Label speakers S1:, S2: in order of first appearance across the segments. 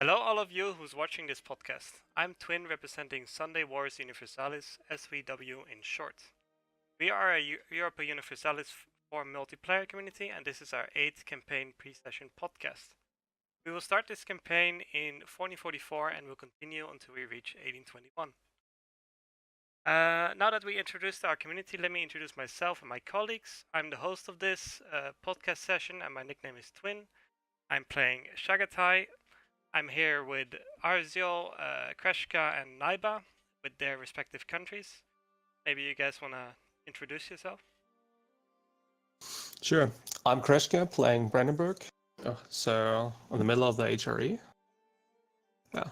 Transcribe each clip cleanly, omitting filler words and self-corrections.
S1: Hello, all of you who's watching this podcast. I'm Twin representing Sunday Wars Universalis, SVW in short. We are a Europa Universalis for multiplayer community, and this is our 8th campaign pre-session podcast. We will start this campaign in 1444 and will continue until we reach 1821. Now that we introduced our community, let me introduce myself and my colleagues. I'm the host of this podcast session, and my nickname is Twin. I'm playing Shagatai. I'm here with Arziel, Kreshka, and Naiba with their respective countries. Maybe you guys want to introduce yourself?
S2: Sure. I'm Kreshka playing Brandenburg. So, in the middle of the HRE. Yeah.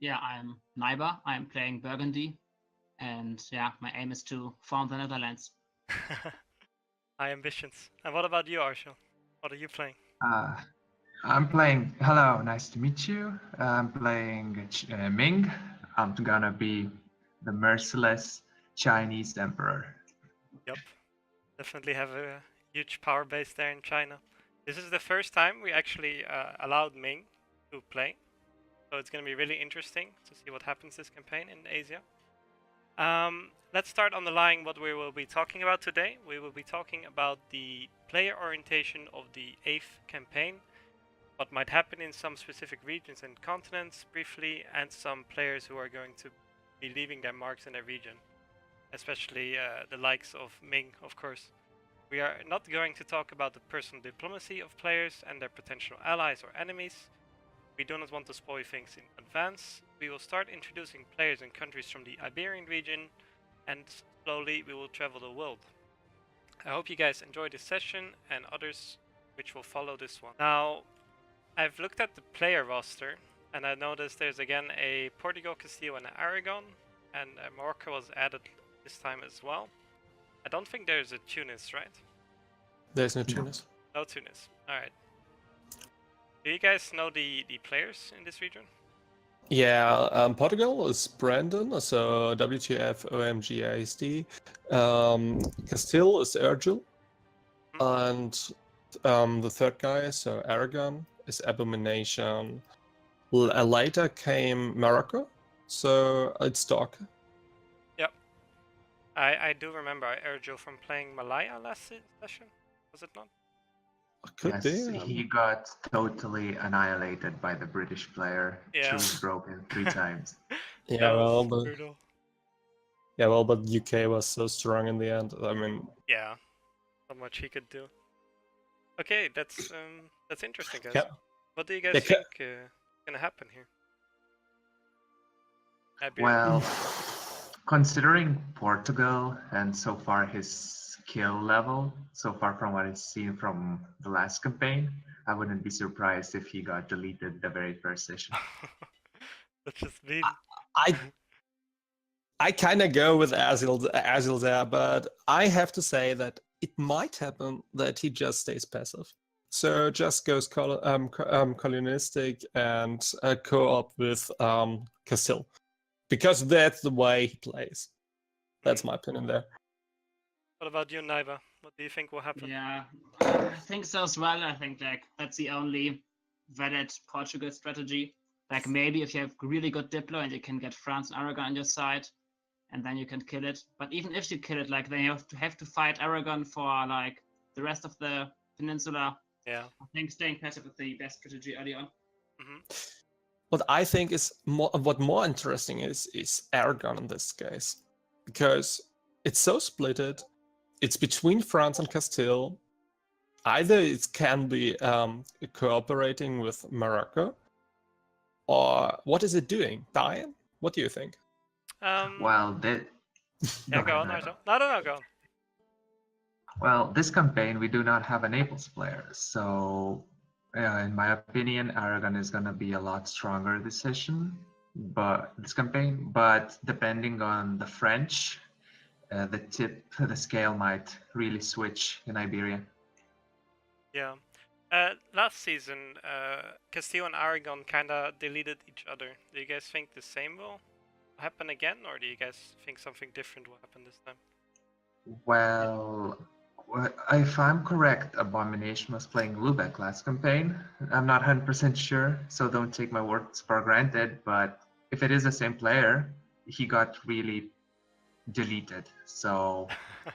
S3: Yeah, I'm Naiba. I'm playing Burgundy. And yeah, my aim is to found the Netherlands.
S1: High ambitions. And what about you, Arziel? What are you playing?
S4: I'm playing. Hello, nice to meet you. I'm playing Ming. I'm gonna be the merciless Chinese emperor.
S1: Yep, definitely have a huge power base there in China. This is the first time we actually allowed Ming to play, so it's gonna be really interesting to see what happens this campaign in Asia. Let's start underlying what we will be talking about today. We will be talking about the player orientation of the 8th campaign, what might happen in some specific regions and continents briefly, and some players who are going to be leaving their marks in their region, especially the likes of Ming, of course. We are not going to talk about the personal diplomacy of players and their potential allies or enemies. We do not want to spoil things in advance. We will start introducing players and countries from the Iberian region, and slowly we will travel the world. I hope you guys enjoy this session and others which will follow this one. Now, I've looked at the player roster, and I noticed there's again a Portugal, Castile, and Aragon, and Morocco was added this time as well. I don't think there's a Tunis, right?
S2: There's no Tunis.
S1: No Tunis. Alright. Do you guys know the players in this region?
S2: Yeah, Portugal is Brandon, so WTF OMG ASD. Castile is Ergil. And the third guy, so Aragon, is Abomination. Later came Morocco, so it's Doc.
S1: Yep. I do remember Erjo from playing Malaya last session, was it not?
S2: Could
S4: Yes,
S2: be.
S4: he got totally annihilated by the British player.
S1: Yeah.
S4: Choose broken 3 times.
S2: Yeah, well, but
S1: brutal.
S2: but UK was so strong in the end. I mean,
S1: Yeah, not much he could do. Okay, that's interesting, guys.
S2: Yeah.
S1: What do you guys
S2: Yeah,
S1: think gonna happen here?
S4: Well, considering Portugal and so far his skill level, so far from what I've seen from the last campaign, I wouldn't be surprised if he got deleted the very first session.
S1: That's just mean.
S2: I kind of go with Azil there, but I have to say that it might happen that he just stays passive. So just goes colonistic and co-op with Castile. Because that's the way he plays. That's my opinion there.
S1: What about you, Naiba? What do you think will happen?
S3: Yeah, I think so as well. I think like that's the only valid Portugal strategy. Like maybe if you have really good Diplo and you can get France and Aragon on your side, and then you can kill it. But even if you kill it, like then you have to fight Aragon for like the rest of the peninsula.
S1: Yeah.
S3: I think staying passive is the best strategy early on.
S2: What I think is more interesting is Aragon in this case, because it's so splitted. It's between France and Castile. Either it can be cooperating with Morocco, or what is it doing? Dying? What do you think?
S4: Well,
S1: yeah, go on, Arjo. No, go on.
S4: Well, this campaign we do not have a Naples player, so in my opinion, Aragon is gonna be a lot stronger this session, but this campaign. But depending on the French, the scale might really switch in Iberia.
S1: Yeah. Last season, Castile and Aragon kind of deleted each other. Do you guys think the same will happen again, or do you guys think something different will happen this time?
S4: Well, Well, if I'm correct, Abomination was playing Lubeck last campaign. I'm not 100% sure, so don't take my words for granted, but if it is the same player, he got really deleted. So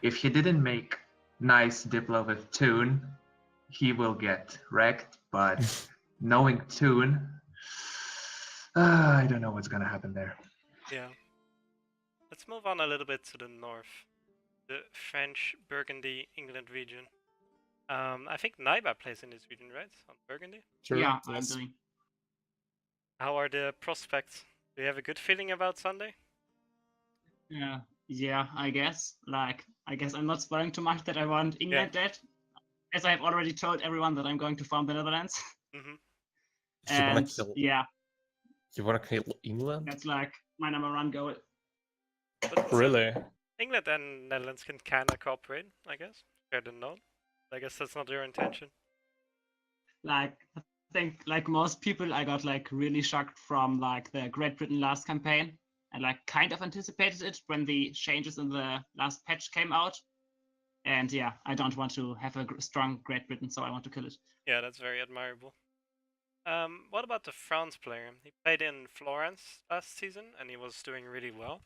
S4: if he didn't make nice Diplo with Toon, he will get wrecked, but knowing Toon, I don't know what's gonna happen there.
S1: Yeah. Let's move on a little bit to the north. The French Burgundy England region. I think Naiba plays in this region, right? On Burgundy.
S2: Sure.
S3: Yeah,
S2: Yes.
S3: I'm doing.
S1: How are the prospects? Do you have a good feeling about Sunday?
S3: Yeah, I guess. I guess I'm not spoiling too much that I want England dead, as I've already told everyone that I'm going to farm the Netherlands.
S1: Mm-hmm.
S2: You wanna
S3: And
S2: kill?
S3: yeah,
S2: You wanna kill England?
S3: that's like my number one goal.
S1: But so
S2: Really?
S1: England and Netherlands can kind of cooperate, I guess. Fair to note. I guess that's not your intention.
S3: Like I think like most people, I got like really shocked from like the Great Britain last campaign, and like kind of anticipated it when the changes in the last patch came out. And yeah, I don't want to have a strong Great Britain, so I want to kill it.
S1: Yeah, that's very admirable. What about the France player? He played in Florence last season, and he was doing really well.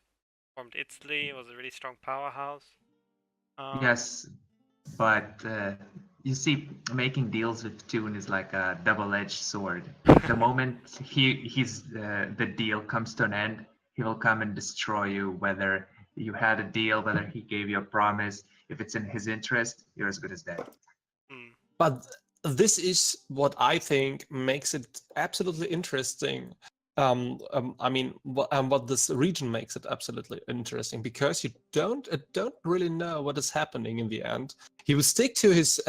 S1: Formed Italy, was a really strong powerhouse.
S4: Yes, but you see, making deals with Toon is like a double-edged sword. The moment the deal comes to an end, he will come and destroy you. Whether you had a deal, whether he gave you a promise, if it's in his interest, you're as good as dead.
S2: But this is what I think makes it absolutely interesting. What this region makes it absolutely interesting, because you don't really know what is happening in the end. He will stick to his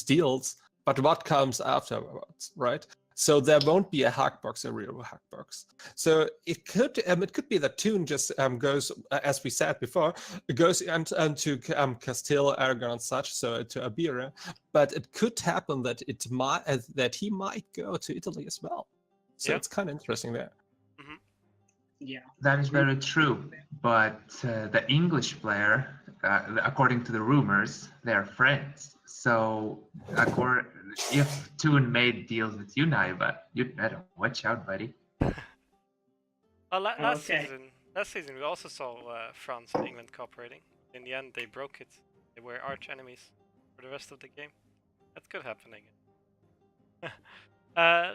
S2: deals, but what comes afterwards, right? So there won't be a hackbox, a real hackbox. So it could be that Toon just goes, as we said before, goes into Castile, Aragon, and such, so to Iberia. But it could happen that he might go to Italy as well. So it's kind of interesting there.
S1: Mm-hmm.
S3: Yeah,
S4: that is very true. But the English player, according to the rumors, they're friends. So, if Toon made deals with you, Naiva, you'd better watch out, buddy.
S1: Well, last
S3: Okay.
S1: season we also saw France and England cooperating. In the end, they broke it. They were arch enemies for the rest of the game. That could happen again.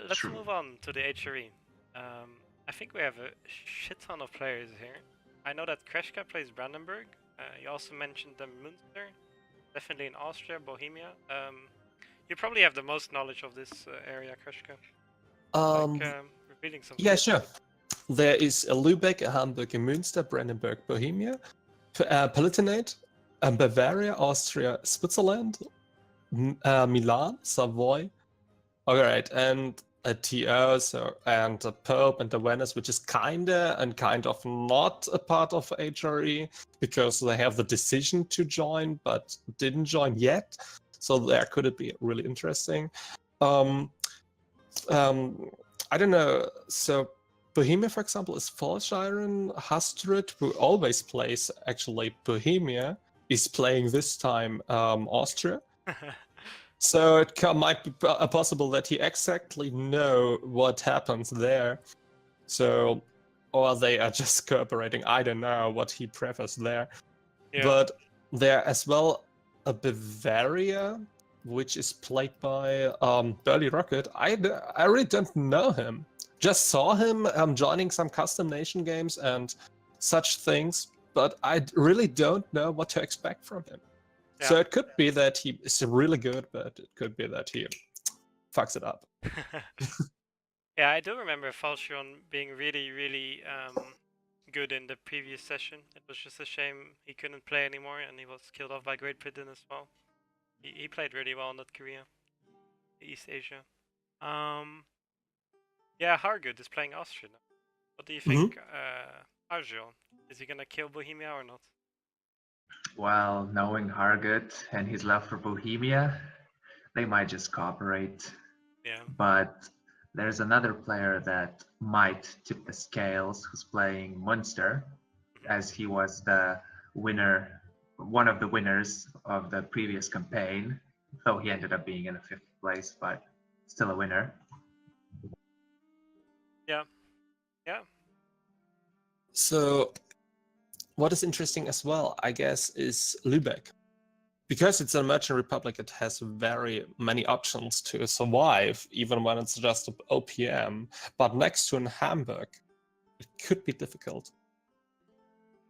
S1: Let's
S4: True.
S1: move on to the HRE. I think we have a shit ton of players here. I know that Kreshka plays Brandenburg. You also mentioned the Münster, definitely in Austria, Bohemia. You probably have the most knowledge of this area, Kreshka. Revealing some.
S2: Yeah, sure. There is a Lübeck, a Hamburg, a Münster, Brandenburg, Bohemia, Palatinate, Bavaria, Austria, Switzerland, Milan, Savoy. All right, and a TO, and a Pope and a Venice, which is kind of not a part of HRE, because they have the decision to join but didn't join yet. So there could it be really interesting. I don't know. So Bohemia, for example, is Falshiren. Hastrid, who always plays actually Bohemia, is playing this time Austria. So it might be possible that he exactly know what happens there. So, or they are just cooperating. I don't know what he prefers there. Yeah. But there as well a Bavaria, which is played by Burly Rocket. I really don't know him. Just saw him joining some custom nation games and such things, but I really don't know what to expect from him. Yeah. So it could be that he is really good, but it could be that he fucks it up.
S1: Yeah, I do remember Falchion being really, really good in the previous session. It was just a shame he couldn't play anymore, and he was killed off by Great Britain as well. He played really well in that Korea, East Asia. Yeah, Hargud is playing Austria now. What do you think, Arjun? Is he gonna kill Bohemia or not?
S4: Well, knowing Hargut and his love for Bohemia, they might just cooperate.
S1: Yeah.
S4: But there's another player that might tip the scales, who's playing Munster, as he was the winner one of the winners of the previous campaign, though he ended up being in a 5th place, but still a winner.
S1: Yeah.
S2: So, what is interesting as well, I guess, is Lübeck. Because it's an emerging republic, it has very many options to survive, even when it's just OPM. But next to in Hamburg, it could be difficult.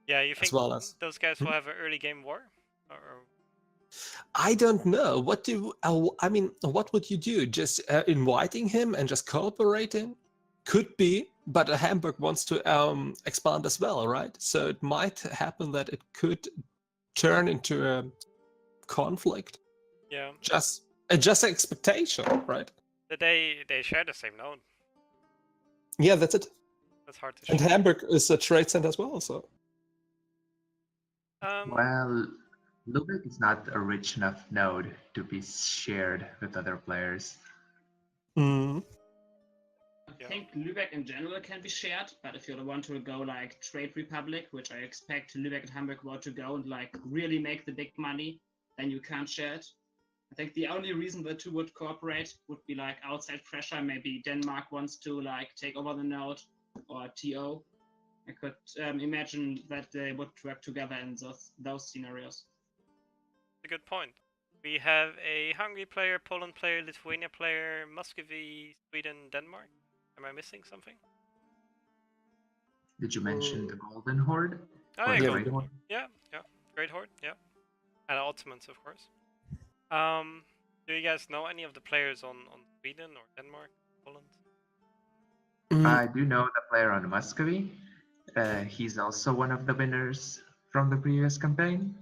S1: Yeah, you think
S2: well as-
S1: those guys will have an early game war? Or
S2: I don't know. What would you do? Just inviting him and just cooperating? Could be, but Hamburg wants to expand as well, right? So it might happen that it could turn into a conflict.
S1: yeah,
S2: Just an expectation, right?
S1: they share the same node.
S2: Yeah, that's it.
S1: That's hard to
S2: And
S1: share.
S2: Hamburg is a trade center as well, so.
S4: Well, Lübeck is not a rich enough node to be shared with other players.
S2: Mm.
S3: I think Lübeck in general can be shared, but if you want to go like Trade Republic, which I expect Lübeck and Hamburg want to go and like really make the big money, then you can't share it. I think the only reason the two would cooperate would be like outside pressure. Maybe Denmark wants to like take over the node, or TO. I could imagine that they would work together in those scenarios.
S1: A good point. We have a Hungary player, Poland player, Lithuania player, Muscovy, Sweden, Denmark. Am I missing something?
S4: Did you mention the Golden Horde?
S1: Oh,
S4: Or
S1: yeah,
S4: the
S1: Golden
S4: Great Horde?
S1: Yeah. Great Horde, yeah. And Ottomans, of course. Do you guys know any of the players on Sweden or Denmark, Poland?
S4: I do know the player on Muscovy. He's also one of the winners from the previous campaign.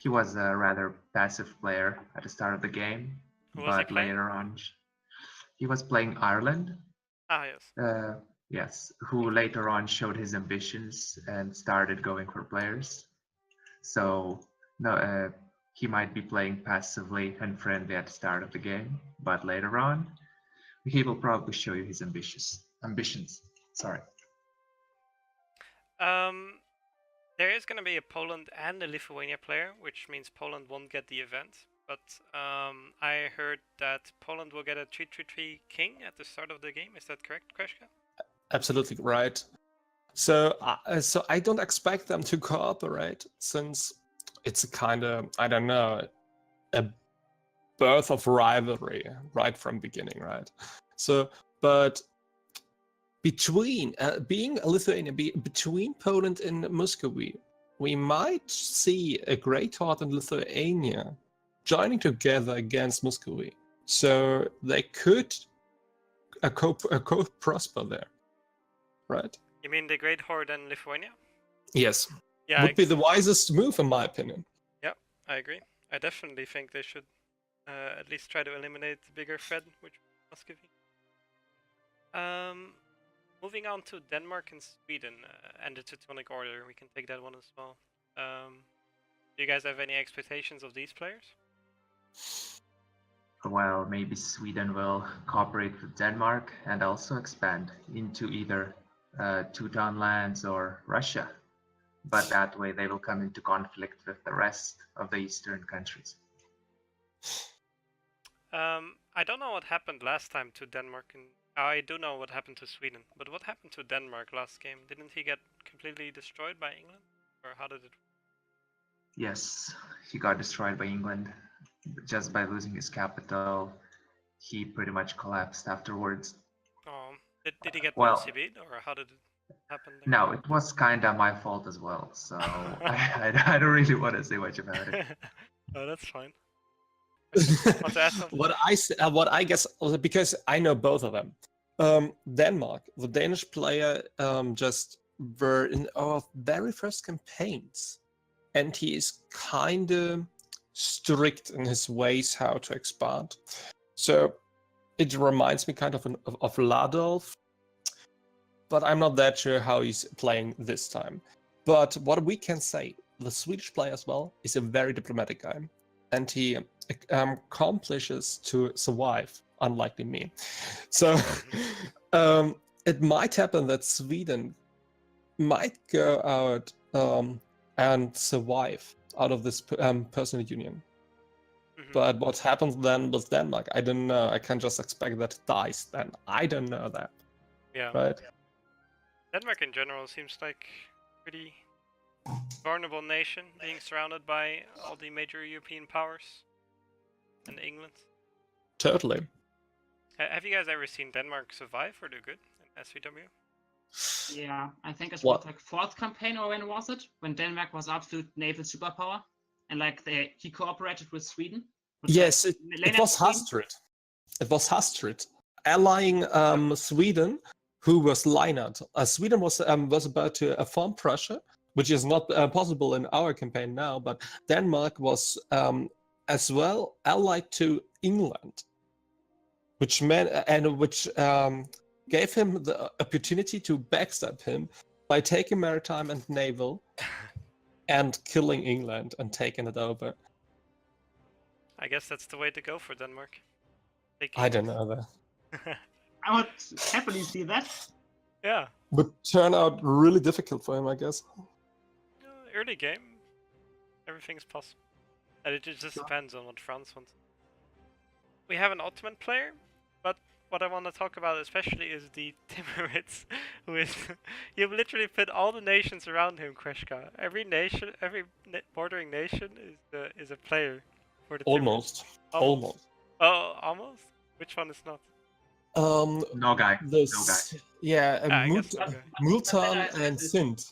S4: He was a rather passive player at the start of the game,
S1: Who was he
S4: but
S1: playing?
S4: later on, he was playing Ireland.
S1: Ah, yes.
S4: Yes, who later on showed his ambitions and started going for players. So no, he might be playing passively and friendly at the start of the game, but later on, he will probably show you his ambitions. Sorry.
S1: There is going to be a Poland and a Lithuania player, which means Poland won't get the event. But I heard that Poland will get a 3-3-3 king at the start of the game. Is that correct, Kreshka?
S2: Absolutely right. So I don't expect them to cooperate, since it's a kind of, I don't know, a birth of rivalry right from beginning, right? So, but between being Lithuania, between Poland and Muscovy, we might see a Great Horde in Lithuania joining together against Muscovy. So they could co-prosper there, right?
S1: You mean the Great Horde and Lithuania?
S2: Yes.
S1: Yeah,
S2: Would be the wisest move, in my opinion.
S1: Yeah, I agree. I definitely think they should at least try to eliminate the bigger threat, which Muscovy. Moving on to Denmark and Sweden and the Teutonic Order, we can take that one as well. Do you guys have any expectations of these players?
S4: Well, maybe Sweden will cooperate with Denmark and also expand into either Teuton lands or Russia. But that way they will come into conflict with the rest of the eastern countries.
S1: I don't know what happened last time to Denmark, and I do know what happened to Sweden. But what happened to Denmark last game? Didn't he get completely destroyed by England, or how did it?
S4: Yes, he got destroyed by England just by losing his capital. He pretty much collapsed afterwards.
S1: Oh, did he get
S4: Well,
S1: CB'd, or how did it happen? There?
S4: No, it was kind of my fault as well. So I don't really want to say much about it.
S1: Oh, that's fine. Want to add something?
S2: What I guess, because I know both of them. Denmark, the Danish player, just were in our very first campaigns, and he is kind of strict in his ways how to expand. So it reminds me kind of of Ladolf, but I'm not that sure how he's playing this time. But what we can say, the Swedish player as well is a very diplomatic guy, and he accomplishes to survive, unlike me. So it might happen that Sweden might go out and survive out of this personal union.
S1: Mhm.
S2: But what happens then with Denmark? I don't know. I can't just expect that it dies then. I don't know that.
S1: Yeah.
S2: Right?
S1: Denmark in general seems like pretty vulnerable nation, being surrounded by all the major European powers and England.
S2: Totally.
S1: Have you guys ever seen Denmark survive or do good in SVW?
S3: Yeah, I think it
S2: What?
S3: was like fourth campaign, or when was it? When Denmark was absolute naval superpower, and like he cooperated with Sweden. with,
S2: Yes,
S3: like,
S2: it
S3: Lena
S2: was
S3: Sweden.
S2: Hastrid. It was Hastrid allying Sweden, who was Leinert. Sweden was about to form Prussia, which is not possible in our campaign now. But Denmark was as well allied to England, which meant which gave him the opportunity to backstab him by taking maritime and naval and killing England and taking it over.
S1: I guess that's the way to go for Denmark. Take
S2: I don't
S1: England.
S2: know that.
S3: I would happily see that.
S1: Yeah.
S2: Would turn out really difficult for him, I guess.
S1: Early game, everything's possible. And it just depends on what France wants. We have an Ottoman player, but what I want to talk about especially is the Timurids, who is you've literally put all the nations around him, Kreshka. Every nation, every bordering nation is a player for the Timurids.
S2: Almost.
S1: Oh, almost? Which one is not?
S4: No guy.
S2: This, yeah,
S1: I guess no guy.
S2: Multan
S3: But then
S2: and Sindh.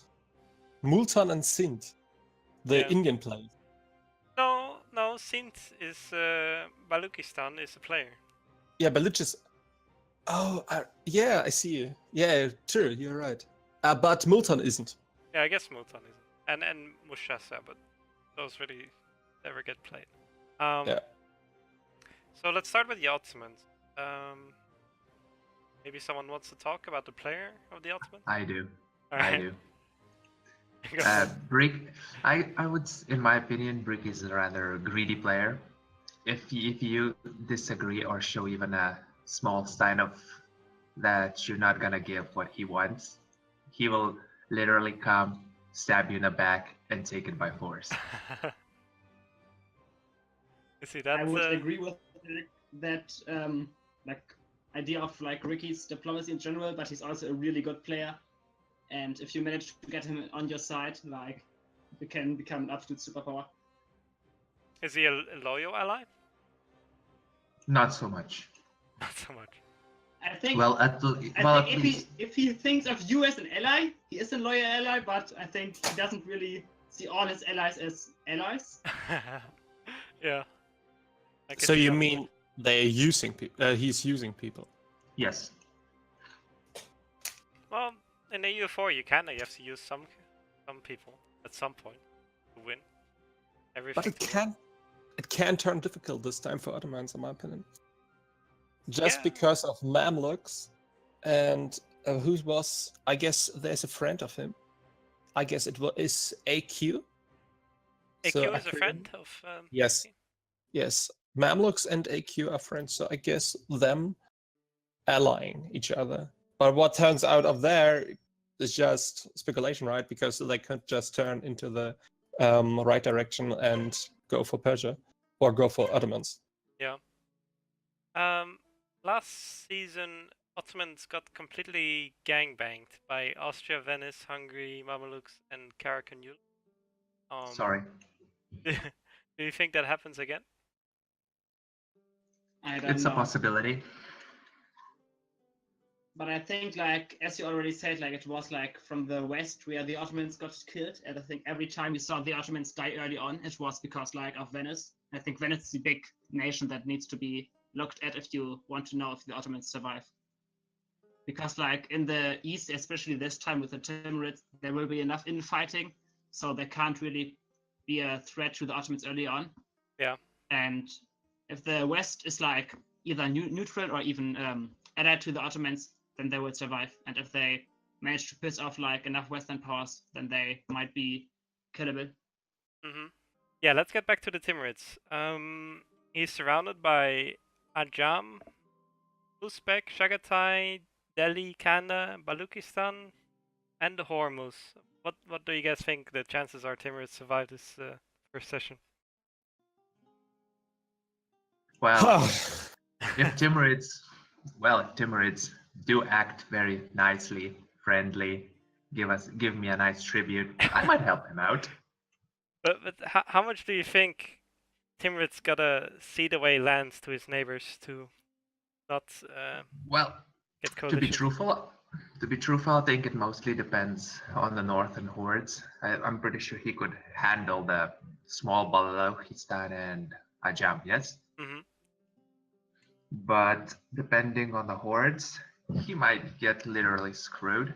S2: Multan and Sindh, the
S1: Yeah.
S2: Indian players.
S1: No, Sindh is Baluchistan is a player.
S2: Yeah, Baluch is. Oh, yeah, I see. Yeah, true, you're right. But Multan isn't.
S1: Yeah, I guess Multan isn't. And Mushasa, but those really never get played.
S2: Yeah.
S1: So let's start with the Ottomans. Maybe someone wants to talk about the player of the Ottomans?
S4: I do.
S1: Alright.
S4: I do.
S1: Go ahead.
S4: Brick, I would, in my opinion, Brick is a rather greedy player. If you disagree or show even a small sign of that you're not gonna give what he wants, he will literally come, stab you in the back, and take it by force.
S1: You see, that's
S3: I would agree with that like idea of like Ricky's diplomacy in general, but he's also a really good player. And if you manage to get him on your side, like you can become an absolute superpower.
S1: Is he a loyal ally?
S4: Not so much.
S1: Not so much.
S3: I think.
S4: Well, at least.
S3: If he thinks of you as an ally, he is a loyal ally. But I think he doesn't really see all his allies as allies.
S1: Yeah. I can
S2: So
S1: see
S2: you
S1: that.
S2: mean they're using people? He's using people.
S4: Yes.
S1: Well, in EU4 you have to use some people at some point to win.
S2: But
S1: Everything.
S2: it can turn difficult this time for Ottomans, in my opinion. Just
S1: Yeah.
S2: because of Mamluks and who was, I guess there's a friend of him. I guess it is AQ.
S1: AQ
S2: So
S1: is a friend of.
S2: Yes. Yes. Mamluks and AQ are friends, so I guess them allying each other. But what turns out of there is just speculation, right? Because they could just turn into the right direction and go for Persia or go for Ottomans.
S1: Yeah. Last season, Ottomans got completely gangbanged by Austria, Venice, Hungary, Mamelukes, and Karakanul.
S4: Sorry.
S1: Do you think that happens again?
S3: I don't
S4: It's
S3: know.
S4: a possibility.
S3: But I think, like, as you already said, like, it was, like, from the west where the Ottomans got killed. And I think every time you saw the Ottomans die early on, it was because, like, of Venice. I think Venice is the big nation that needs to be looked at if you want to know if the Ottomans survive. Because, like, in the east, especially this time with the Timurids, there will be enough infighting, so there can't really be a threat to the Ottomans early on.
S1: Yeah.
S3: And if the west is, like, either neutral or even allied to the Ottomans, then they will survive. And if they manage to piss off like enough Western powers, then they might be killable.
S1: Mm-hmm. Yeah, let's get back to the Timurids. He's surrounded by Ajam, Uzbek, Chagatai, Delhi, Kanda, Baluchistan, and the Hormuz. What do you guys think the chances are Timurids survive this first session.
S4: Well, if Timurids do act very nicely, friendly, give me a nice tribute, I might help him out.
S1: But how much do you think Timrid's gotta see the way he lands to his neighbors to not
S4: Well,
S1: get
S4: to be
S1: coalition?
S4: truthful, I think it mostly depends on the northern hordes. I'm pretty sure he could handle the small Balochistan and Ajam, yes?
S1: Mm-hmm.
S4: But depending on the hordes, he might get literally screwed.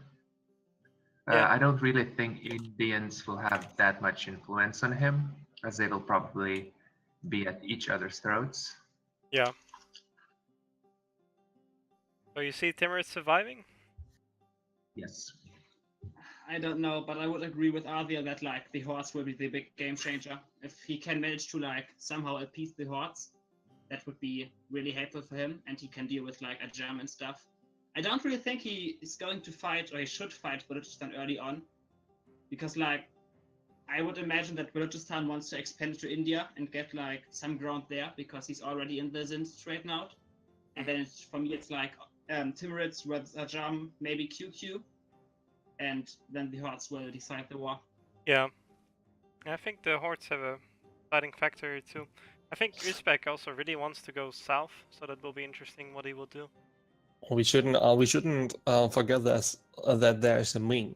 S1: Yeah.
S4: I don't really think Indians will have that much influence on him, as they will probably be at each other's throats.
S1: Yeah. So you see Timrid surviving?
S4: Yes.
S3: I don't know, but I would agree with Arthur that like the hordes will be the big game changer. If he can manage to like somehow appease the hordes, that would be really helpful for him, and he can deal with like a jam and stuff. I don't really think he is going to fight, or he should fight Balochistan early on, because like I would imagine that Balochistan wants to expand to India and get like some ground there because he's already in the Sind trade now. And then for me it's like Timurids with Ajam, maybe QQ, and then the hordes will decide the war.
S1: Yeah. I think the hordes have a deciding factor here too. I think Uzbek also really wants to go south, so that will be interesting what he will do.
S2: We shouldn't forget that there's a Ming.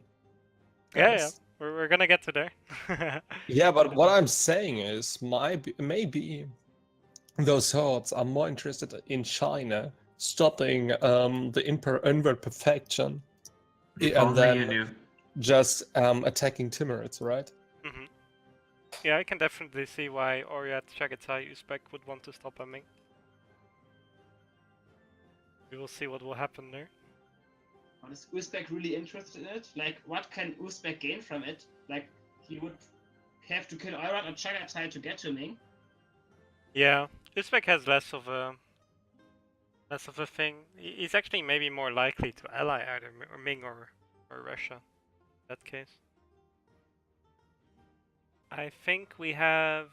S1: Yeah. We're gonna get to there.
S2: Yeah, but what I'm saying is, maybe those hordes are more interested in China stopping the Inward Perfection,
S4: If
S2: and
S4: only you
S2: then
S4: knew.
S2: just attacking Timurids, right?
S1: Mm-hmm. Yeah, I can definitely see why Oryat, Chagatai, Uzbek would want to stop Ming. We will see what will happen there.
S3: Is Uzbek really interested in it? Like, what can Uzbek gain from it? Like, he would have to kill Oryat or Chagatai to get to Ming.
S1: Yeah, Uzbek has less of a thing. He's actually maybe more likely to ally either Ming or Russia. In that case, I think we have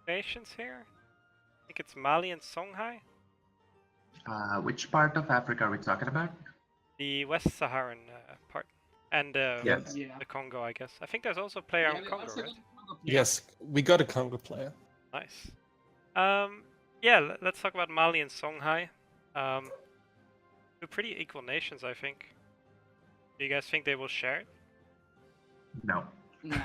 S1: nations here. I think it's Mali and Songhai.
S4: Which part of Africa are we talking about?
S1: The West Saharan part. And
S4: Yes.
S3: Yeah.
S1: the Congo, I guess. I think there's also a player
S3: Yeah,
S1: on
S3: we
S1: Congo,
S3: also
S1: right?
S3: got a Congo player.
S2: Yes, we got a Congo player.
S1: Nice. Yeah, let's talk about Mali and Songhai. Two pretty equal nations, I think. Do you guys think they will share it?
S4: No.
S3: No.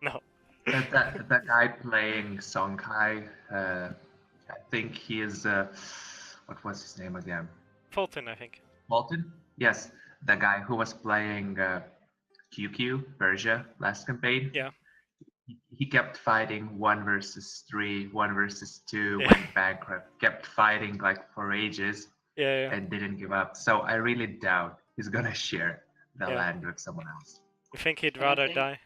S1: No.
S4: That guy playing Songhai, I think he is, what was his name again?
S1: Fulton, I think.
S4: Walton? Yes, the guy who was playing QQ, Persia, last campaign.
S1: Yeah.
S4: He kept fighting 1 versus 3, 1 versus 2,
S1: Yeah.
S4: went bankrupt, kept fighting like for ages,
S1: Yeah.
S4: and didn't give up. So I really doubt he's gonna share the
S1: Yeah.
S4: land with someone else.
S1: You think he'd
S3: I
S1: rather
S3: think-
S1: die?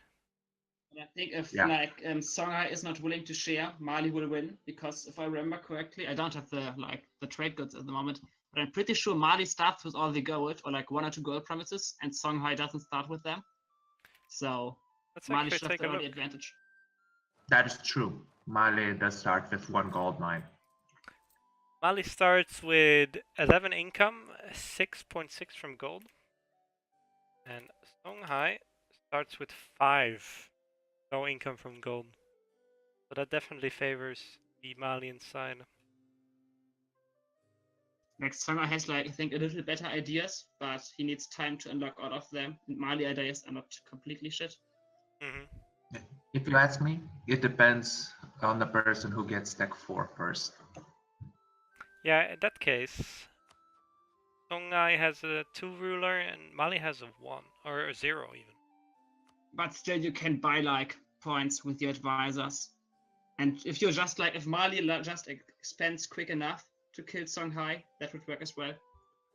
S3: I think if
S4: Yeah.
S3: like Songhai is not willing to share, Mali will win, because if I remember correctly, I don't have the trade goods at the moment, but I'm pretty sure Mali starts with all the gold or like 1 or 2 gold promises, and Songhai doesn't start with them. So
S1: Let's
S3: Mali
S1: actually
S3: should
S1: take
S3: have
S1: a
S3: the early
S1: look.
S3: advantage.
S4: That is true. Mali does start with 1 gold mine.
S1: Mali starts with 11 income, 6.6 from gold. And Songhai starts with 5. No income from gold. So that definitely favors the Malian side.
S3: Next Songhai has like I think a little better ideas, but he needs time to unlock all of them. And Mali ideas are not completely shit.
S1: Mm-hmm.
S4: If you ask me, it depends on the person who gets deck 4 first.
S1: Yeah, in that case, Songhai has a 2 ruler and Mali has a 1 or a 0 even.
S3: But still, you can buy like points with your advisors. And if you're just like, if Mali just expands quick enough to kill Songhai, that would work as well.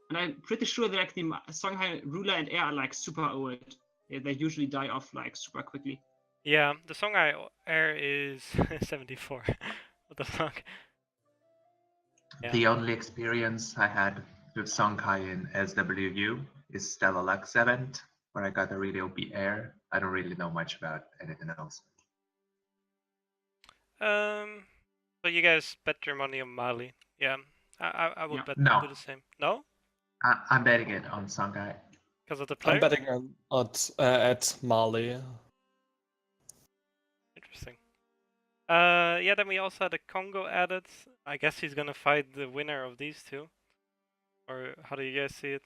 S3: And I'm pretty sure that like the Songhai ruler and heir are like super old. They usually die off like super quickly.
S1: Yeah, the Songhai heir is 74. What the fuck? Yeah.
S4: The only experience I had with Songhai in SWU is Stella Lux event, where I got a really OP heir. I don't really know much about anything else.
S1: So you guys bet your money on Mali. Yeah, I would
S3: Yeah.
S1: bet
S4: No.
S1: do the same. No,
S4: I'm betting it on Songhai.
S1: because of the
S2: I'm
S1: player.
S2: betting at Mali.
S1: Interesting. Yeah. Then we also had the Congo added. I guess he's gonna fight the winner of these two. Or how do you guys see it?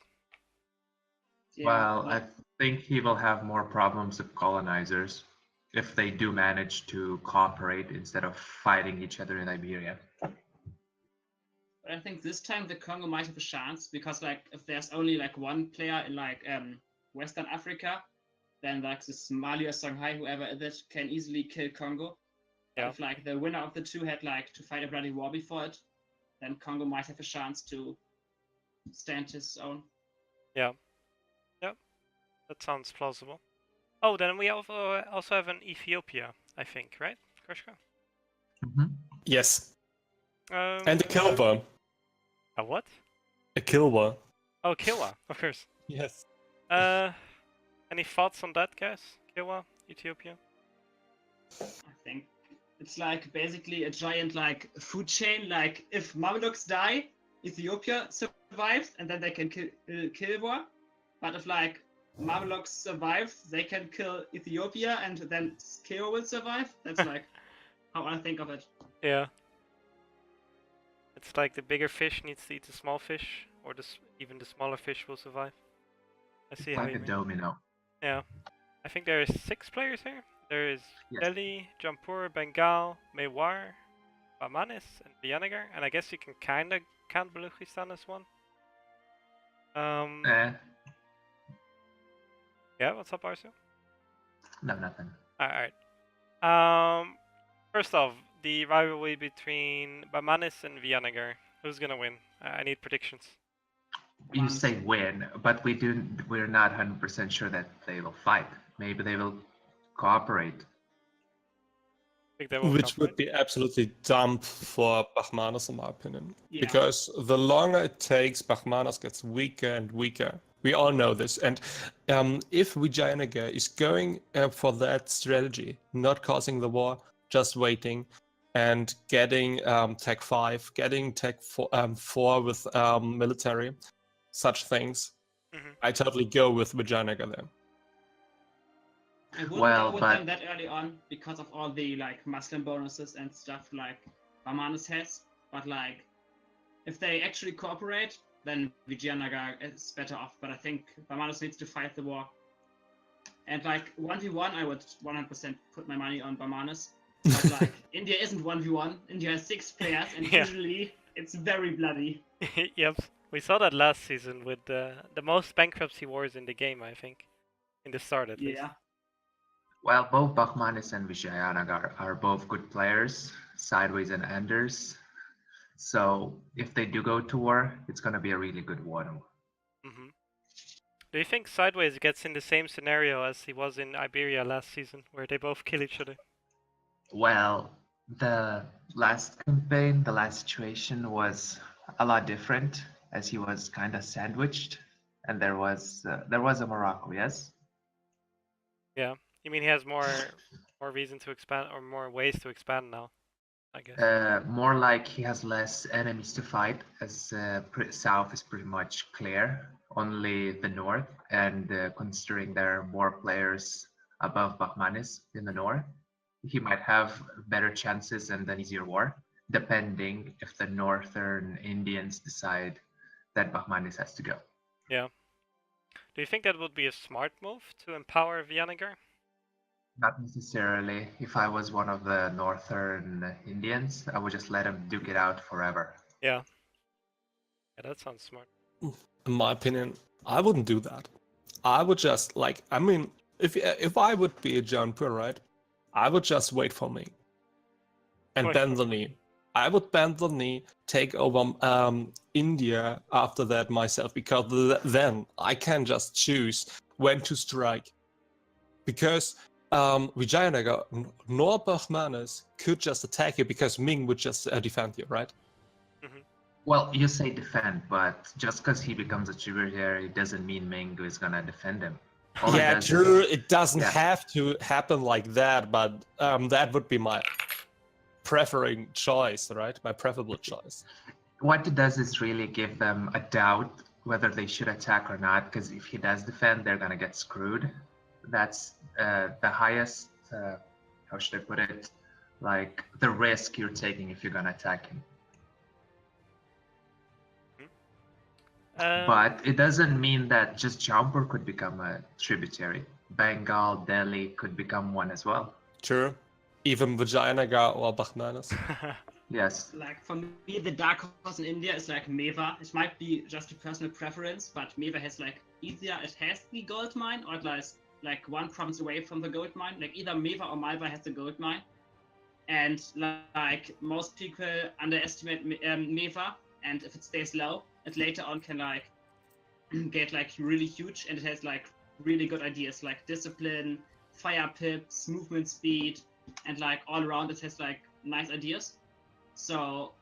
S3: Yeah,
S4: Well,
S3: like,
S4: I think he will have more problems with colonizers if they do manage to cooperate instead of fighting each other in Iberia.
S3: but I think this time the Congo might have a chance because like if there's only like one player in like Western Africa, then like this Mali or Songhai, whoever it is, can easily kill Congo. But
S1: Yeah.
S3: if like the winner of the two had like to fight a bloody war before it, then Congo might have a chance to stand his own.
S1: Yeah. Yeah. That sounds plausible. Oh, then we also have an Ethiopia, I think, right, Krishka?
S4: Mhm.
S2: Yes, and a Kilwa.
S1: A what?
S2: A Kilwa.
S1: Oh, Kilwa, of course.
S2: Yes.
S1: Any thoughts on that, guys? Kilwa, Ethiopia?
S3: I think it's like basically a giant like food chain. Like if Mamluks die, Ethiopia survives, and then they can kill war. But if like Mamluks survive, they can kill Ethiopia, and then Keo will survive. That's like how I think of it.
S1: Yeah. It's like the bigger fish needs to eat the small fish, or even the smaller fish will survive. I see how
S4: Like
S1: you
S4: a
S1: mean.
S4: domino.
S1: Yeah. I think there is 6 players here. There is
S4: Yes.
S1: Delhi, Jampur, Bengal, Mewar, Bamanis, and Vijayanagar. And I guess you can kinda count Baluchistan as one.
S4: Eh,
S1: Yeah, what's up, Arsu?
S4: no, nothing.
S1: Alright. First off, the rivalry between Bamanis and Vijayanagar. Who's gonna win? I need predictions.
S4: You say win, but we're not 100% sure that they will fight. Maybe they will cooperate.
S1: Think they will
S2: Which
S1: cooperate?
S2: would be absolutely dumb for Bachmanis, in my opinion.
S3: Yeah.
S2: Because the longer it takes, Bachmanis gets weaker and weaker. We all know this. And if Vijayanagar is going for that strategy, not causing the war, just waiting and getting Tech 5, getting Tech 4 with military, such things,
S1: Mhm.
S2: I totally go with Vijayanagar there.
S3: I wouldn't
S4: Well,
S3: go with
S4: but-
S3: them that early on because of all the like Muslim bonuses and stuff like Bamanis has. But like, if they actually cooperate, then Vijayanagar is better off. But I think Bamanis needs to fight the war. And like 1v1, I would 100% put my money on Bamanis. But like, India isn't 1v1. India has 6 players, and
S1: Yeah.
S3: usually it's very bloody.
S1: Yep, we saw that last season with the most bankruptcy wars in the game, I think. In the start, at least.
S3: Yeah.
S4: Well, both Bachmanis and Vijayanagar are both good players, Sideways and Anders. So if they do go to war, it's going to be a really good one.
S1: Hmm. Do you think Sideways gets in the same scenario as he was in Iberia last season, where they both kill each other?
S4: Well, the last campaign, the last situation was a lot different, as he was kind of sandwiched, and there was a Morocco, yes.
S1: Yeah. You mean he has more reason to expand, or more ways to expand now? I guess.
S4: More like he has less enemies to fight, as south is pretty much clear, only the north, and considering there are more players above Bachmanis in the north, he might have better chances and an easier war, depending if the northern Indians decide that Bachmanis has to go.
S1: Yeah. Do you think that would be a smart move to empower Vijayanagar?
S4: Not necessarily. If I was one of the northern Indians, I would just let him duke it out forever.
S1: Yeah. Yeah, that sounds smart.
S2: In my opinion, I wouldn't do that. I would just if I would be a Jaunpur, right, I would just wait for me and
S1: Wait
S2: bend
S1: for
S2: the knee. I would bend the knee, take over India after that myself, because then I can just choose when to strike. Because Vijayanagar nor Bachmanis could just attack you, because Ming would just defend you, right?
S4: Well, you say defend, but just because he becomes a tributary doesn't mean Ming is gonna defend him. All it
S2: Yeah,
S4: does is-
S2: true. It doesn't
S4: Yeah.
S2: have to happen like that, but that would be my preferring choice, right? My preferable choice.
S4: What it does is really give them a doubt whether they should attack or not, because if he does defend, they're gonna get screwed. That's the highest, how should I put it, like the risk you're taking if you're gonna attack him. But it doesn't mean that just Jumper could become a tributary. Bengal, Delhi could become one as well.
S2: True. Even Vijayanagar or Baghnanas.
S4: Yes.
S3: Like for me, the dark horse in India is like Meva. It might be just a personal preference, but Meva has like either it has the gold mine or it lies like one province away from the gold mine. Like either Meva or Malva has the gold mine, and like most people underestimate Meva, and if it stays low, it later on can like get like really huge, and it has like really good ideas like discipline, fire pips, movement speed, and like all around it has like nice ideas. So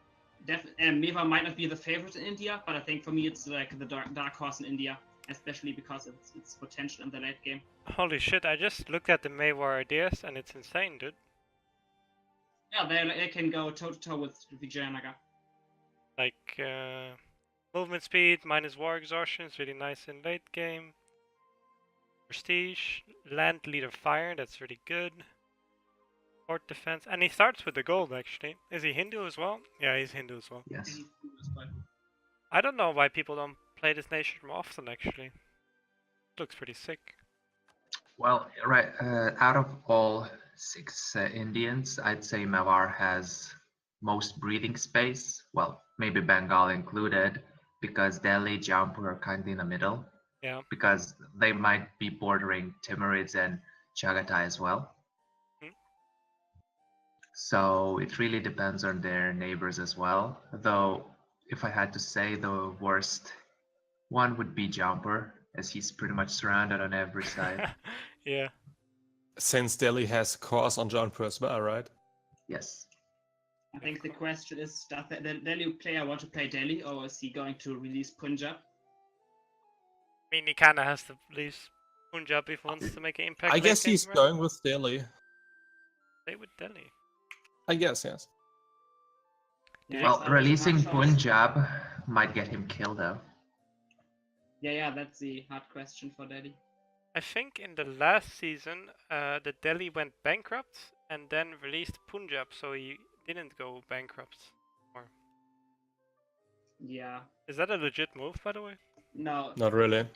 S3: Meva might not be the favorite in India, but I think for me it's like the dark horse in India, especially because of its potential in the late game.
S1: Holy shit, I just looked at the Maywar ideas and it's insane, dude.
S3: Yeah, they can go toe-to-toe with Vijayanagar.
S1: Like, movement speed minus war exhaustion is really nice in late game. Prestige, land leader fire, that's really good. Port defense, and he starts with the gold actually. Is he Hindu as well? Yeah, he's Hindu as well.
S4: Yes.
S1: I don't know why people don't play this nation more often actually. Looks pretty sick.
S4: Well, right. Out of all 6 Indians, I'd say Mewar has most breathing space. Well, maybe Bengal included, because Delhi, Jaipur are kind of in the middle.
S1: Yeah.
S4: Because they might be bordering Timurids and Chagatai as well. So it really depends on their neighbors as well. Though, if I had to say, the worst one would be Jumper, as he's pretty much surrounded on every side.
S1: Yeah.
S2: Since Delhi has cores on Jaipur as well, right?
S4: Yes.
S3: I think the question is, does the Delhi player want to play Delhi, or is he going to release Punjab?
S1: I mean, he kind of has to leave Punjab if he wants to make an impact.
S2: I guess
S1: late game,
S2: he's
S1: right?
S2: going with Delhi.
S1: Stay with Delhi.
S2: I guess, yes.
S3: Yeah,
S4: Well,
S3: it's
S4: releasing
S3: hard choice.
S4: Punjab might get him killed though.
S3: Yeah, that's the hard question for Delhi.
S1: I think in the last season, the Delhi went bankrupt and then released Punjab, so he didn't go bankrupt.
S3: Yeah.
S1: Is that a legit move, by the way?
S3: No,
S2: Not really.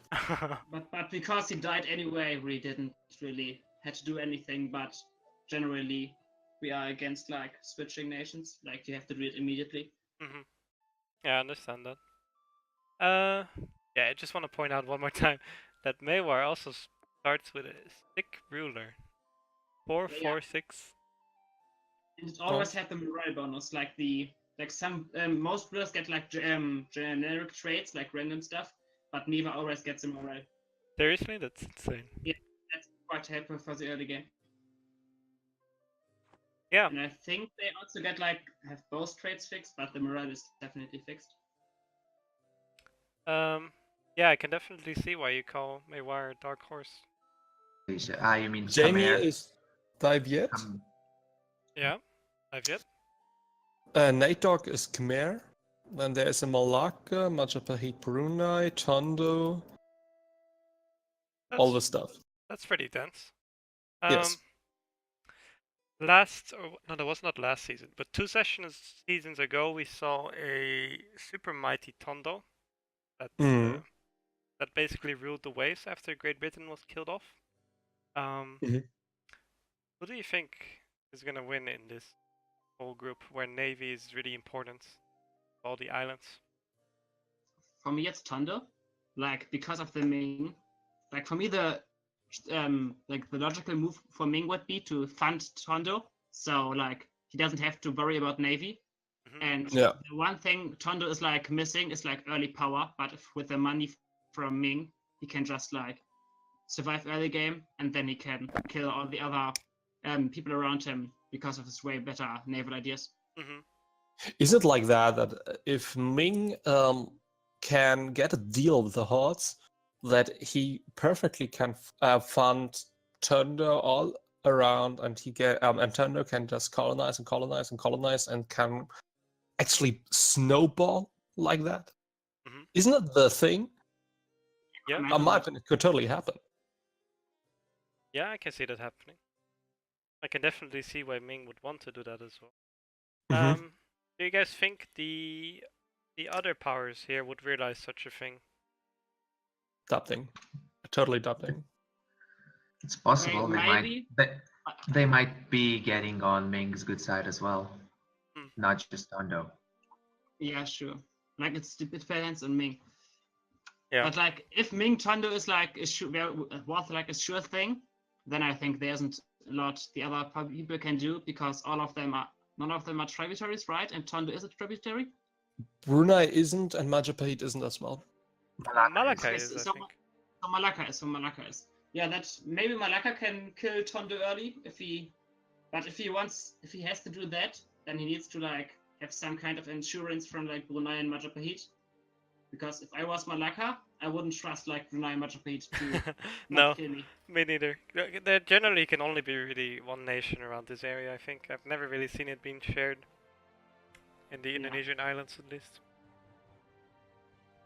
S3: but because he died anyway, we didn't really had to do anything. But generally, we are against like switching nations. Like you have to do it immediately.
S1: Mm-hmm. Yeah, I understand that. Yeah, I just want to point out one more time that Maywar also starts with a stick ruler. 446.
S3: And it always had the morale bonus, like some most players get like generic traits like random stuff, but Neva always gets a morale.
S1: Seriously, that's insane.
S3: That's quite helpful for the early game.
S1: Yeah.
S3: And I think they also get like have both traits fixed, but the morale is definitely fixed.
S1: Yeah, I can definitely see why you call Maywar a dark horse.
S4: You mean
S2: Jamie
S4: Khmer?
S2: is Diviet.
S1: Yeah, I've yet.
S2: Nate Dogg is Khmer. Then there's a Malacca, Majapahit Brunei, Tondo, all the stuff.
S1: That's pretty dense.
S2: Yes.
S1: That was not last season, but 2 seasons ago we saw a super mighty Tondo that that basically ruled the waves after Great Britain was killed off. Who do you think is gonna win in this whole group where Navy is really important? All the islands.
S3: For me, it's Tondo, like because of the Ming. Like for me, the logical move for Ming would be to fund Tondo, so like he doesn't have to worry about Navy. And the one thing Tondo is like missing is like early power, but with the money from Ming, he can just like survive early game, and then he can kill all the other people around him because of his way better naval ideas.
S2: Is it like that if Ming can get a deal with the hordes, that he perfectly can fund Tondo around, and Tando can just colonize and colonize and colonize, and can actually snowball like that.
S1: Mhm.
S2: Isn't it the thing?
S1: Yeah,
S3: Imagine
S2: My
S3: that.
S2: opinion, it could totally happen.
S1: yeah, I can see that happening. I can definitely see why Ming would want to do that as well.
S2: Mhm.
S1: Do you guys think the other powers here would realize such a thing?
S2: Doubting. Totally doubting.
S4: It's possible
S3: Maybe.
S4: they might be getting on Ming's good side as well,
S1: Hmm.
S4: not just Tondo.
S3: Yeah, sure. Like it depends on Ming.
S1: Yeah.
S3: But like if Ming Tondo is like was like a sure thing, then I think there isn't a lot the other people can do, because none of them are tributaries, right? And Tondo is a tributary.
S2: Brunei isn't, and Majapahit isn't as well.
S1: Malacca
S3: Okay,
S1: is, I
S3: so
S1: think.
S3: Malacca is. Yeah, that maybe Malacca can kill Tondo early if he has to do that, then he needs to like have some kind of insurance from like Brunei and Majapahit. Because if I was Malacca, I wouldn't trust like Brunei and Majapahit to
S1: No,
S3: not kill me.
S1: me neither. There generally can only be really one nation around this area, I think. I've never really seen it being shared in the Indonesian islands, at least.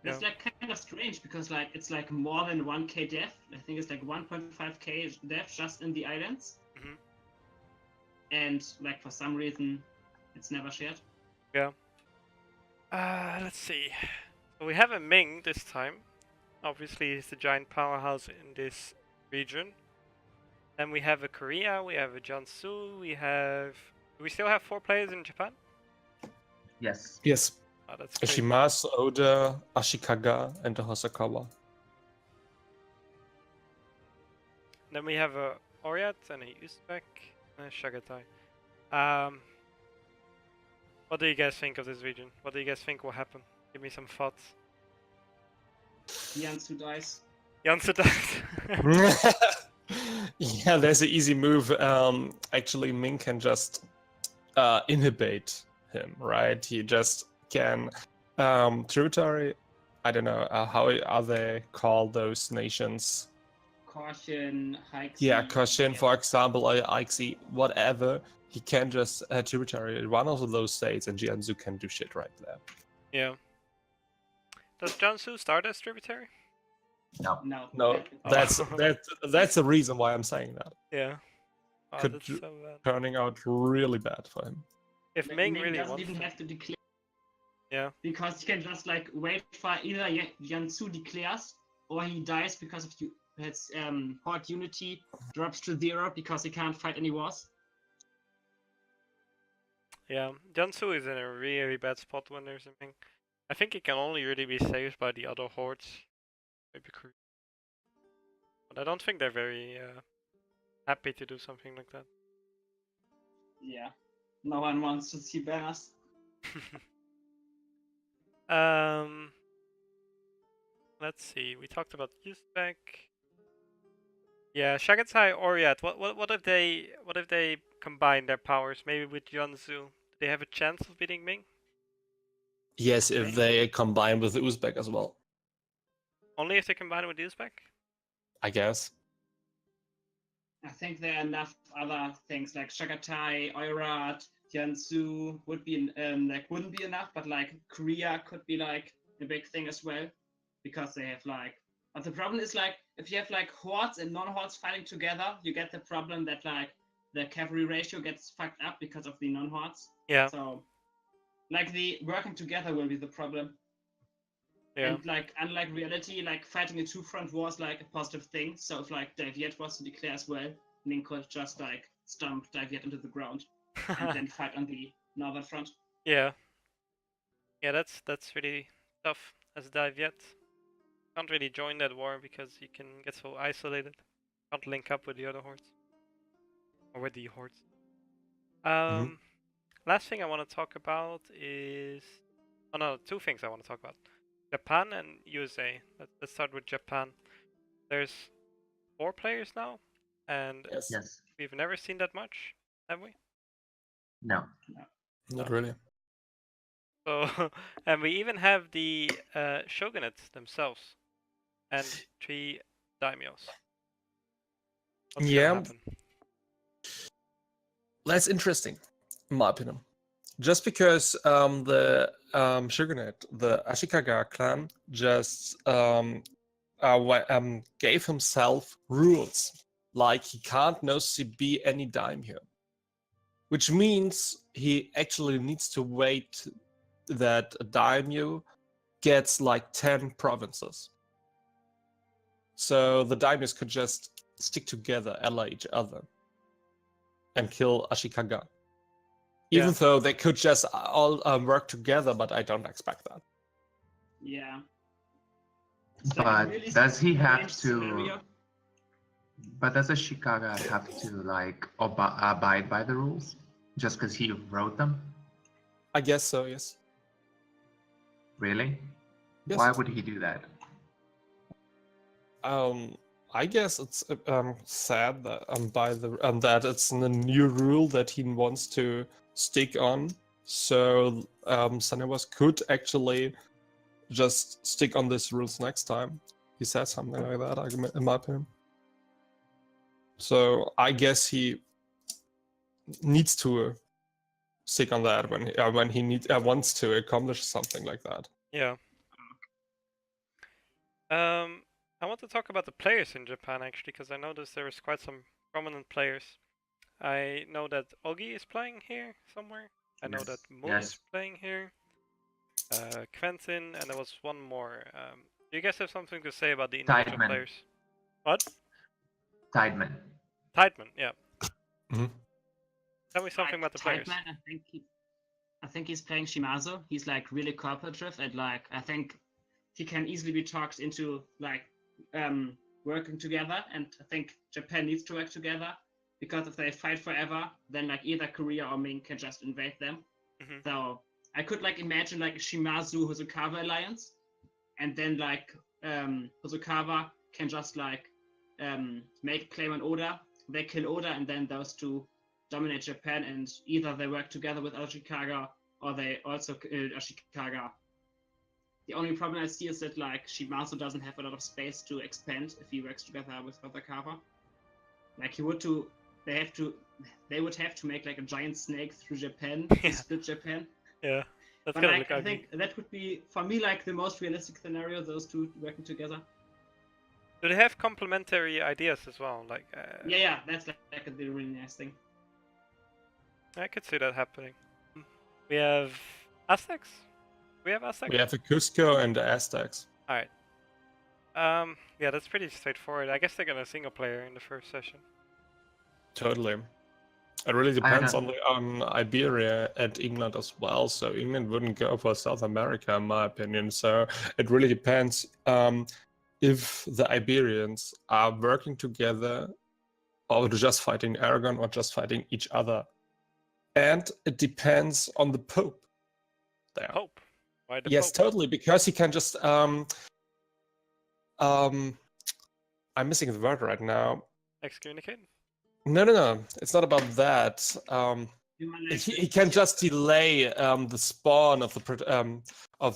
S3: It's
S1: Yeah.
S3: like kind of strange because like it's like more than 1k death. I think it's like 1.5k death just in the islands.
S1: Mhm.
S3: And like for some reason, it's never shared.
S1: Yeah. Let's see. So we have a Ming this time. Obviously, he's the giant powerhouse in this region. Then we have a Korea, we have a Jiangsu, we have... Do we still have 4 players in Japan?
S4: Yes.
S2: Yes.
S1: Oh, that's crazy.
S2: Shimazu, Oda, Ashikaga, and the Hosokawa.
S1: Then we have a Oryat and a Uzbek and a Chagatai. What do you guys think of this region? What do you guys think will happen? Give me some thoughts.
S3: Jiangsu dies.
S1: Jansu dies.
S2: Yeah, there's an easy move. Actually, Ming can just inhibit him, right? He just can tributary. I don't know how are they called those nations.
S3: Caution, Hikes.
S2: Yeah, Koshin, for example, or Ixi, whatever. He can just tributary in one of those states, and Jiangsu can do shit right there.
S1: Yeah. Does Jiangsu start as tributary?
S3: No.
S2: No,
S1: Oh.
S2: that's the reason why I'm saying that.
S1: Yeah. Oh,
S2: Could
S1: that's
S2: you-
S1: so bad.
S2: Turning out really bad for him.
S1: If
S3: Like,
S1: Ming
S3: Ming
S1: really
S3: doesn't
S1: wants
S3: even
S1: to...
S3: have to declare.
S1: Yeah.
S3: Because he can just like wait for either Jiangsu declares or he dies because of his horde unity drops to 0 because he can't fight any wars.
S1: Yeah. Jiangsu is in a really bad spot when there's a Ming. I think it can only really be saved by the other hordes. Maybe Korea. But I don't think they're very happy to do something like that.
S3: Yeah. No one wants to see banners.
S1: Let's see. We talked about Uzbek. Yeah, Shagatai Oryat. What if they combine their powers? Maybe with Jiangsu. Do they have a chance of beating Ming?
S2: Yes, if they combine with the Uzbek as well,
S1: Only if they combine with Uzbek?
S2: I guess.
S3: I think there are enough other things like Chagatai, Oirat, Jiangsu wouldn't be enough, but like Korea could be like a big thing as well, because they have like. But the problem is like if you have like hordes and non-hordes fighting together, you get the problem that like the cavalry ratio gets fucked up because of the non-hordes.
S1: Yeah.
S3: So like the working together will be the problem.
S1: Yeah.
S3: And like unlike reality, like fighting a two-front war is like a positive thing. So if like Daviet was to declare as well, Ming could just like stomp Daviet into the ground and then fight on the northern front.
S1: Yeah. Yeah, that's really tough as Daviet. Can't really join that war because you can get so isolated. Can't link up with the other hordes. Or with the hordes. Last thing I want to talk about is... Oh no, 2 things I want to talk about. Japan and USA. Let's start with Japan. There's 4 players now, and
S4: Yes.
S1: we've never seen that much, have we?
S4: No.
S2: Not really.
S1: So, and we even have the shogunates themselves, and 3 daimyos. What's gonna
S2: Yeah.
S1: happen?
S2: That's interesting, in my opinion. Just because the shogunate, the Ashikaga clan, just gave himself rules, like he can't be any daimyo, which means he actually needs to wait that a daimyo gets like 10 provinces. So the daimyos could just stick together, ally each other, and kill Ashikaga. Even
S1: Yeah.
S2: though they could just all work together, but I don't expect that.
S3: Yeah.
S4: But does he have to?
S3: Scenario.
S4: But does Ashikaga have to like abide by the rules just because he wrote them?
S2: I guess so, yes.
S4: Really?
S2: Yes.
S4: Why would he do that?
S2: I guess it's sad that that it's a new rule that he wants to stick on. So Sanewas could actually just stick on these rules next time. He said something like that, in my opinion. So I guess he needs to stick on that when he wants to accomplish something like that.
S1: Yeah. I want to talk about the players in Japan actually, because I noticed there was quite some prominent players. I know that Ogi is playing here somewhere. I know that Moon is playing here. Quentin, and there was one more. Do you guys have something to say about the individual
S4: Tideman.
S1: players? What?
S4: Tideman.
S1: Tideman, yeah.
S2: Mm-hmm.
S1: Tell me something about the players.
S3: Tideman, I think he's playing Shimazu. He's like really cooperative, and like I think he can easily be talked into like working together. And I think Japan needs to work together, because if they fight forever, then like either Korea or Ming can just invade them.
S1: Mm-hmm.
S3: So I could like imagine like a Shimazu Hosokawa alliance, and then like Hosokawa can just like make a claim on Oda. They kill Oda, and then those two dominate Japan, and either they work together with Ashikaga or they also kill Ashikaga. The only problem I see is that like Shimazu doesn't have a lot of space to expand if he works together with Hosokawa. Like they would have to make like a giant snake through Japan to split Japan.
S1: Yeah, that's
S3: But
S1: gonna
S3: like,
S1: look
S3: I
S1: ugly.
S3: think that would be for me like the most realistic scenario. Those two working together.
S1: Do they have complementary ideas as well? Like,
S3: Yeah, that's like a really nice thing.
S1: I could see that happening. We have Aztecs. We have Aztecs.
S2: We have a Cusco and the Aztecs.
S1: All right. Yeah, that's pretty straightforward. I guess they're gonna single player in the first session.
S2: Totally. It really depends on Iberia and England as well. So England wouldn't go for South America, in my opinion. So it really depends if the Iberians are working together, or just fighting Aragon, or just fighting each other. And it depends on the Pope there.
S1: Pope. Why the
S2: Yes,
S1: Pope?
S2: totally, because he can just I'm missing the word right now.
S1: Excommunicate?
S2: No. It's not about that. He can just delay the spawn of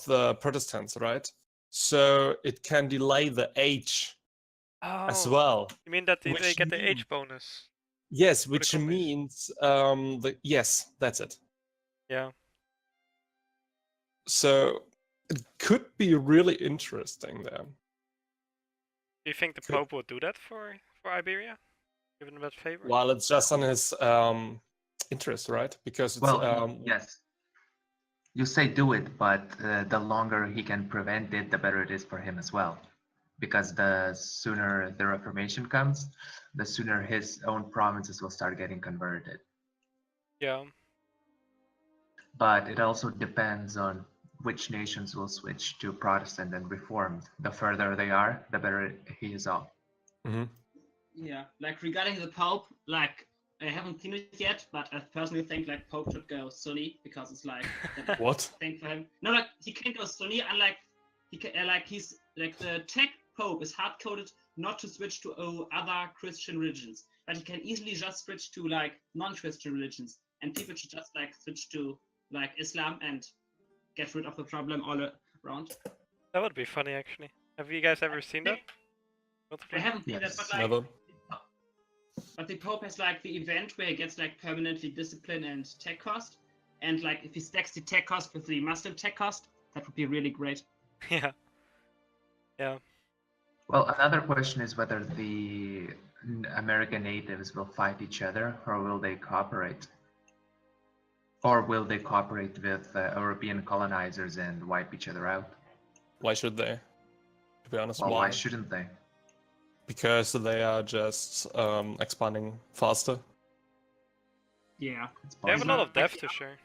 S2: the Protestants, right? So it can delay the age as well.
S1: You mean that they
S2: Which
S1: get the
S2: means-
S1: age bonus?
S2: Yes, which
S1: Critical miss.
S2: means yes, that's it.
S1: Yeah.
S2: So it could be really interesting there.
S1: Do you think the
S2: Could-
S1: Pope would do that for Iberia? Give him that favor?
S2: While it's just on his interest, right? Because it's
S4: Well, yes. You say do it, but the longer he can prevent it, the better it is for him as well. Because the sooner the Reformation comes, the sooner his own provinces will start getting converted.
S1: Yeah.
S4: But it also depends on which nations will switch to Protestant and Reformed. The further they are, the better he is off.
S2: Mm-hmm.
S3: Yeah, like regarding the Pope, like I haven't seen it yet, but I personally think like Pope should go Sunni, because it's like the
S2: What?
S3: thing for him. No, like he can't go Sunni, unlike he can, like he's like the tech Pope is hard coded not to switch to other Christian religions, but he can easily just switch to like non-Christian religions, and people should just like switch to like Islam and get rid of the problem all around.
S1: That would be funny, actually. Have you guys ever seen that?
S3: I haven't seen that, but like
S2: Never.
S3: But the Pope has like the event where he gets like permanently discipline and tech cost. And like if he stacks the tech cost with the Muslim tech cost, that would be really great.
S1: Yeah. Yeah.
S4: Well, another question is whether the American natives will fight each other or will they cooperate? Or will they cooperate with European colonizers and wipe each other out?
S2: Why should they? To be honest,
S4: Well, why shouldn't they?
S2: Because they are just expanding faster.
S3: Yeah.
S4: It's
S1: They have a
S4: possible.
S1: lot of depth to share.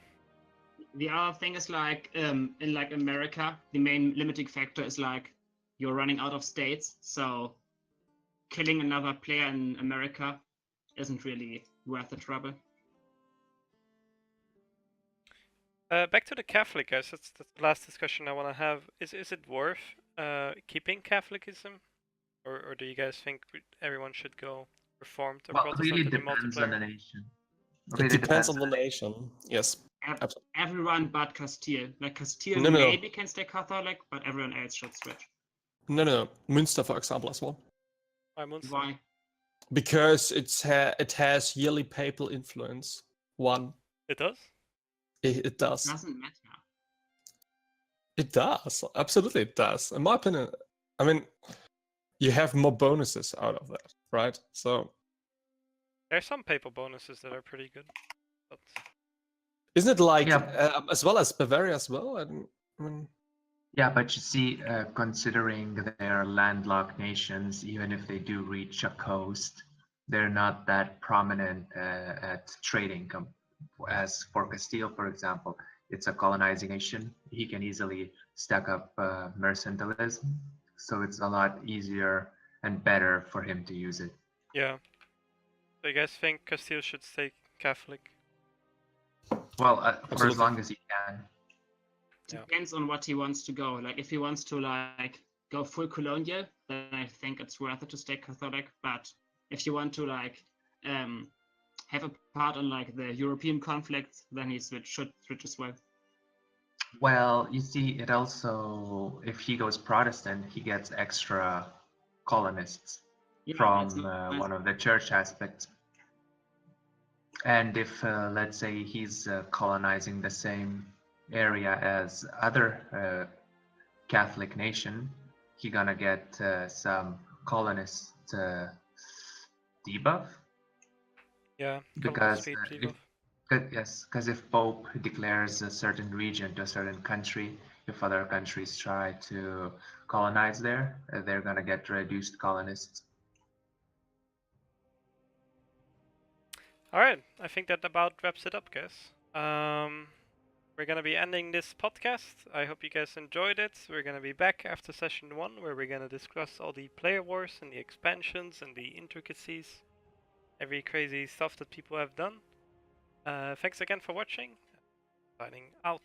S3: The other thing is like in like America, the main limiting factor is like you're running out of states, so killing another player in America isn't really worth the trouble.
S1: Back to the Catholic, guys. That's the last discussion I want to have. Is it worth keeping Catholicism, or do you guys think everyone should go Reformed or
S4: Well, it
S1: Protestant
S4: really
S1: to the
S4: depends on the
S1: multiplayer?
S4: nation.
S2: It depends on the nation. Yes.
S3: Everyone but Castile. Like Castile
S2: No.
S3: maybe can stay Catholic, but everyone else should switch.
S2: No. Münster, for example, as well.
S1: Why Munster?
S3: Why?
S2: Because it has yearly papal influence. One.
S1: It does?
S2: It does.
S3: Doesn't matter.
S2: It does. Absolutely, it does. In my opinion, I mean, you have more bonuses out of that, right? So,
S1: There's some papal bonuses that are pretty good. But
S2: isn't it like
S4: Yeah.
S2: as well as Bavaria as well? I mean,
S4: Yeah, but you see, considering their landlocked nations, even if they do reach a coast, they're not that prominent at trading. As for Castile, for example, it's a colonizing nation. He can easily stack up mercantilism, so it's a lot easier and better for him to use it.
S1: yeah. So you guys think Castile should stay Catholic?
S4: Well, for as
S2: Absolutely.
S4: long as he can.
S1: Yeah.
S3: Depends on what he wants to go. Like if he wants to like go full colonial, then I think it's worth it to stay Catholic. But if you want to like have a part on like the European conflicts, then he should switch as well.
S4: Well, you see, it also, if he goes Protestant, he gets extra colonists
S3: Yeah,
S4: from
S3: that's nice.
S4: one of the church aspects. And if, let's say, he's colonizing the same area as other Catholic nation, he gonna get some colonist debuff.
S1: Yeah.
S4: Because
S1: speed
S4: if, yes, because if Pope declares a certain region to a certain country, if other countries try to colonize there, they're gonna get reduced colonists.
S1: Alright, I think that about wraps it up, guys. We're gonna be ending this podcast. I hope you guys enjoyed it. We're gonna be back after session 1, where we're gonna discuss all the player wars and the expansions and the intricacies, every crazy stuff that people have done. Thanks again for watching. Signing out.